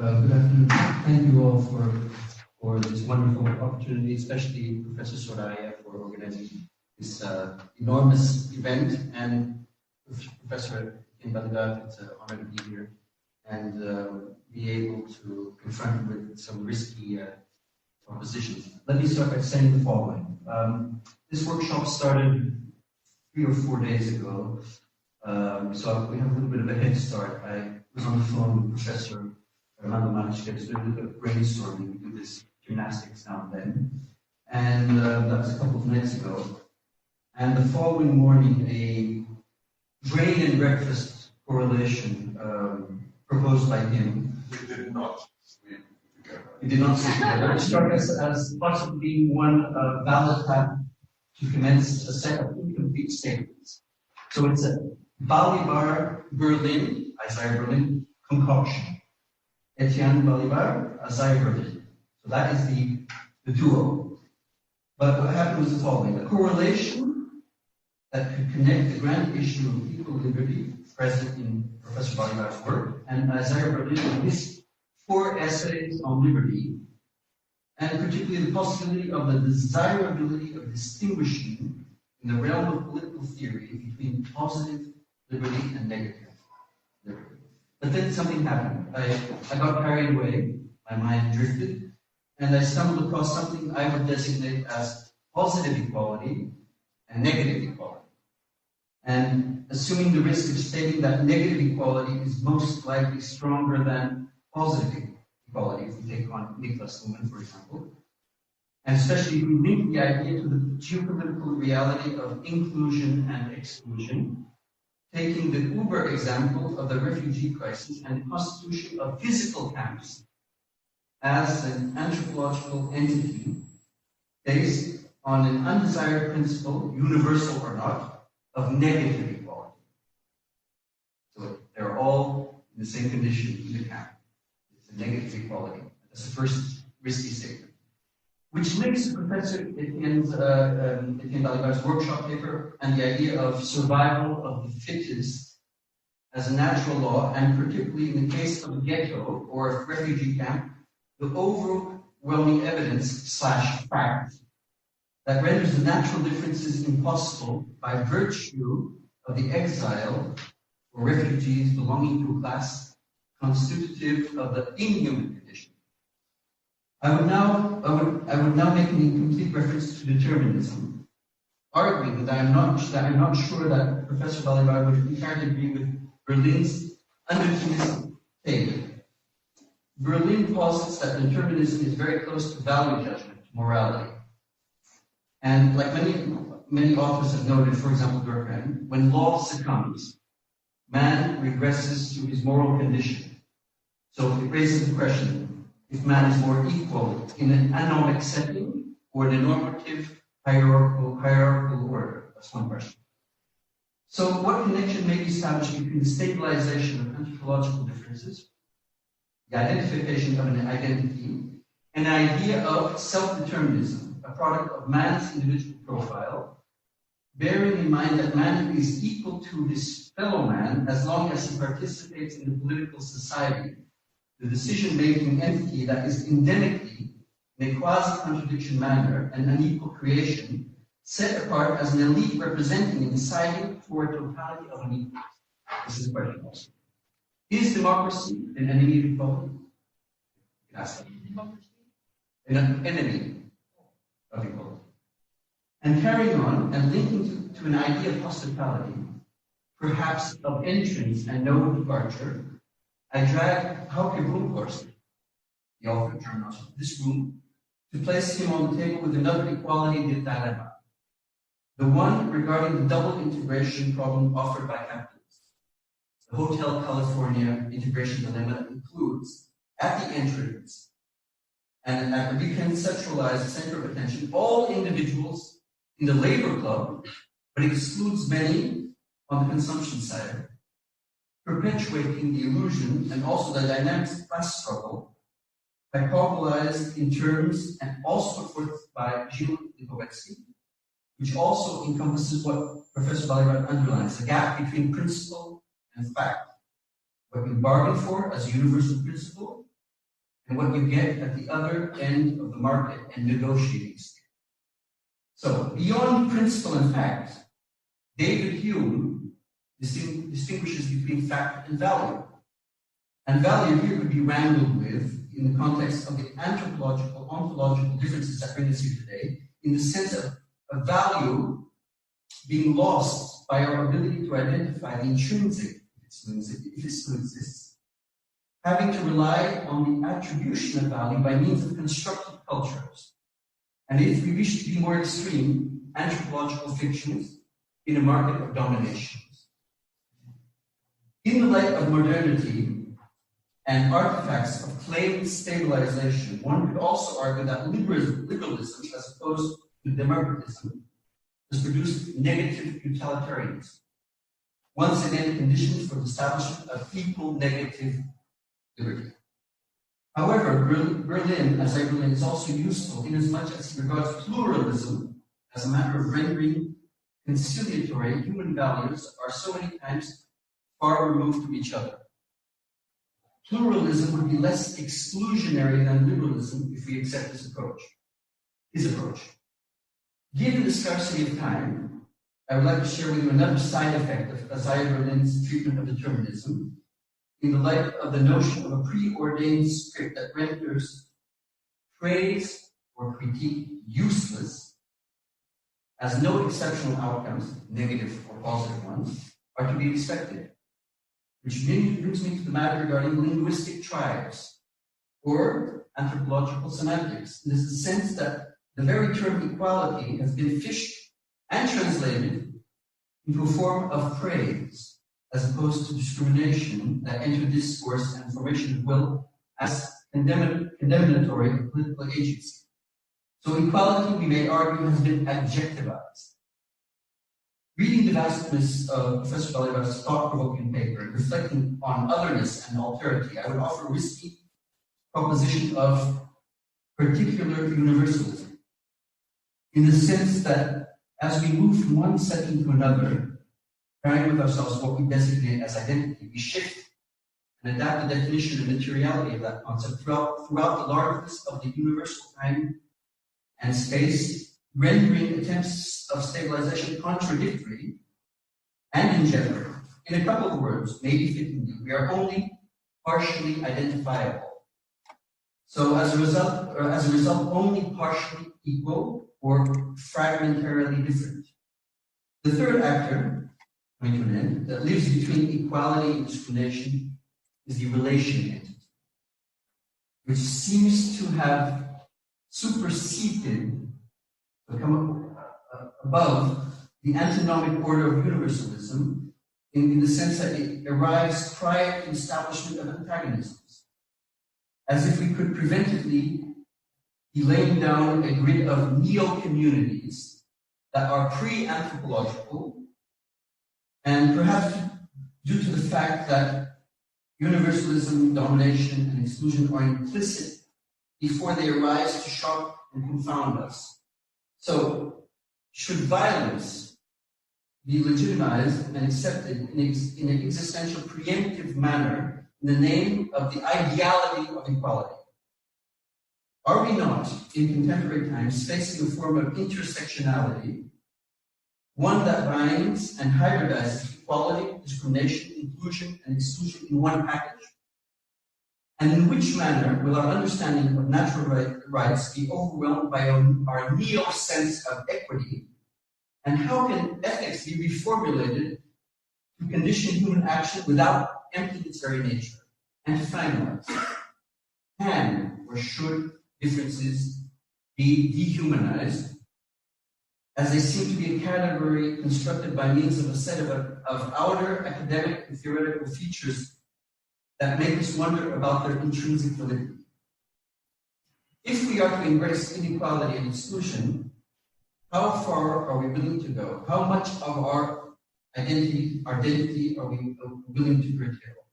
Good afternoon. Thank you all for this wonderful opportunity, especially Professor Soraya for organizing this enormous event, and Professor Etienne Balibar. It's an honor to be here and be able to confront with some risky propositions. Let me start by saying the following. This workshop started 3 or 4 days ago, so we have a little bit of a head start. I was on the phone with Professor Armando Manuscripts, doing a little bit of brainstorming. We do this gymnastics now and then. And that was a couple of nights ago. And the following morning, a brain and breakfast correlation proposed by him. We did not sleep together. We did not sleep together. It struck us as possibly being one valid path to commence a set of incomplete statements. So it's a Balibar Berlin, Isaiah Berlin concoction. Etienne Balibar, Isaiah Berlin. So that is the duo. But what happened was the following. A correlation that could connect the grand issue of equal liberty present in Professor Balibar's work and Isaiah Berlin in his 4 essays on liberty, and particularly the possibility of the desirability of distinguishing in the realm of political theory between positive liberty and negative liberty. But then something happened. I got carried away, my mind drifted, and I stumbled across something I would designate as positive equality and negative equality. And assuming the risk of stating that negative equality is most likely stronger than positive equality, if we take on Niklas Luhmann, for example, and especially if we link the idea to the geopolitical reality of inclusion and exclusion, taking the Uber example of the refugee crisis and the constitution of physical camps as an anthropological entity based on an undesired principle, universal or not, of negative equality. So they're all in the same condition in the camp. It's a negative equality. That's the first risky statement. Which links to Professor Etienne Balibar's workshop paper and the idea of survival of the fittest as a natural law, and particularly in the case of a ghetto or a refugee camp, the overwhelming evidence / fact that renders the natural differences impossible by virtue of the exile or refugees belonging to a class constitutive of the inhuman condition. I would now make an incomplete reference to determinism, arguing that I'm not sure that Professor Balibar would entirely agree with Berlin's undeterministic take. Berlin posits that determinism is very close to value judgment, to morality. And like many authors have noted, for example, Durkheim, when law succumbs, man regresses to his moral condition. So it raises the question, if man is more equal in an anomic setting or in a normative hierarchical order? That's one question. So what connection may be established between the stabilization of anthropological differences, the identification of an identity, and the idea of self-determinism, a product of man's individual profile, bearing in mind that man is equal to his fellow man as long as he participates in the political society, the decision-making entity that is endemically, in a quasi-contradiction manner, an unequal creation, set apart as an elite representing and deciding for a totality of unequals. This is the question also. Is democracy an enemy of equality? Democracy? An enemy of equality. And carrying on and linking to an idea of hospitality, perhaps of entrance and no departure, I drag Hauke Brunkhorst, the author of Journals, this room, to place him on the table with another equality dilemma, the one regarding the double integration problem offered by capitalists. The Hotel California integration dilemma includes, at the entrance, and at the reconceptualized center of attention, all individuals in the labor club, but excludes many on the consumption side, perpetuating the illusion and also the dynamics of class struggle, hyperbolized in terms and also put forth by Gilles Lipovetsky, which also encompasses what Professor Balibar underlines, the gap between principle and fact. What we bargain for as a universal principle and what you get at the other end of the market and negotiating scale. So, beyond principle and fact, David Hume distinguishes between fact and value. And value here could be wrangled with in the context of the anthropological, ontological differences that bring us here today, in the sense of a value being lost by our ability to identify the intrinsic, if it still exists, having to rely on the attribution of value by means of constructed cultures. And if we wish to be more extreme, anthropological fictions in a market of dominations. In the light of modernity and artifacts of claimed stabilization, one could also argue that liberalism, as opposed to democratism, has produced negative utilitarianism. Once again, conditions for the establishment of equal negative liberty. However, Berlin, as I believe, is also useful inasmuch as it regards pluralism as a matter of rendering conciliatory human values are so many times far removed from each other. Pluralism would be less exclusionary than liberalism if we accept his approach. Given the scarcity of time, I would like to share with you another side effect of Isaiah Berlin's treatment of determinism in the light of the notion of a preordained script that renders praise or critique useless, as no exceptional outcomes, negative or positive ones, are to be expected. Which brings me to the matter regarding linguistic tribes or anthropological semantics. This is the sense that the very term equality has been fished and translated into a form of praise, as opposed to discrimination that entered discourse and formation of will as condemnatory of political agency. So equality, we may argue, has been adjectivized. Reading the vastness of Professor Balibar's thought-provoking paper and reflecting on otherness and alterity, I would offer a risky proposition of particular universalism, in the sense that as we move from one setting to another, carrying with ourselves what we designate as identity, we shift and adapt the definition and materiality of that concept throughout the largeness of the universal time and space, rendering attempts of stabilization contradictory and ingenuine. In a couple of words, maybe fittingly, we are only partially identifiable. So as a result, only partially equal or fragmentarily different. The third actor, coming to an end, that lives between equality and discrimination is the relation entity, which seems to have superseded, become above the antinomic order of universalism in the sense that it arrives prior to the establishment of antagonisms, as if we could preventively be laying down a grid of neo-communities that are pre-anthropological, and perhaps due to the fact that universalism, domination, and exclusion are implicit before they arise to shock and confound us. So, should violence be legitimized and accepted in an existential preemptive manner in the name of the ideality of equality? Are we not, in contemporary times, facing a form of intersectionality, one that binds and hybridizes equality, discrimination, inclusion, and exclusion in one package? And in which manner will our understanding of natural rights be overwhelmed by our neo-sense of equity? And how can ethics be reformulated to condition human action without emptying its very nature? And to finalize, can or should differences be dehumanized, as they seem to be a category constructed by means of a set of outer academic and theoretical features that make us wonder about their intrinsic validity? If we are to embrace inequality and exclusion, how far are we willing to go? How much of our identity are we willing to curtail?